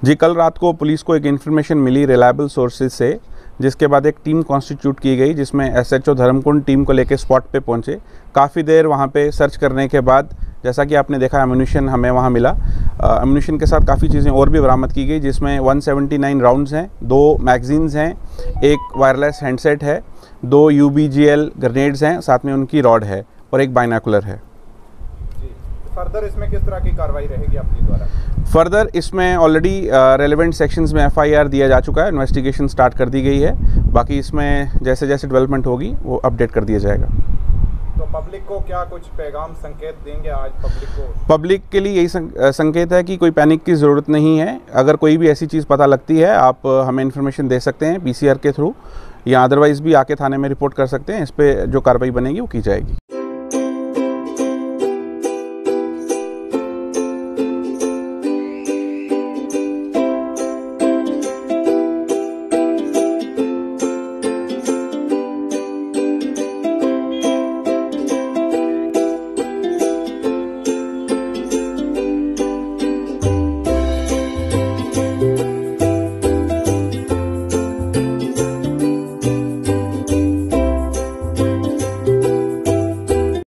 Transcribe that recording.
जी, कल रात को पुलिस को एक इन्फॉर्मेशन मिली रिलायबल सोर्सेज से, जिसके बाद एक टीम कॉन्स्टिट्यूट की गई, जिसमें एसएचओ धर्मकुंड टीम को लेकर स्पॉट पे पहुंचे। काफ़ी देर वहां पे सर्च करने के बाद जैसा कि आपने देखा एम्यूनिशन हमें वहां मिला। एम्यूनिशन के साथ काफ़ी चीज़ें और भी बरामद की गई, जिसमें 179 राउंड्स हैं, 2 मैगजीन्स हैं, एक वायरलेस हैंडसेट है, 2 यूबीजीएल ग्रेनेड्स हैं, साथ में उनकी रॉड है और एक बाइनोकुलर है। फर्दर इसमें किस तरह की कार्रवाई रहेगी आपके द्वारा? फर्दर इसमें ऑलरेडी रेलेवेंट सेक्शंस में एफआईआर दिया जा चुका है, इन्वेस्टिगेशन स्टार्ट कर दी गई है। बाकी इसमें जैसे जैसे डेवलपमेंट होगी वो अपडेट कर दिया जाएगा। तो पब्लिक को क्या कुछ पैगाम संकेत देंगे आज पब्लिक को? पब्लिक के लिए यही संकेत है कि कोई पैनिक की ज़रूरत नहीं है। अगर कोई भी ऐसी चीज़ पता लगती है, आप हमें इन्फॉर्मेशन दे सकते हैं पीसीआर के थ्रू, या अदरवाइज़ भी आके थाने में रिपोर्ट कर सकते हैं। इस पर जो कार्रवाई बनेगी वो की जाएगी।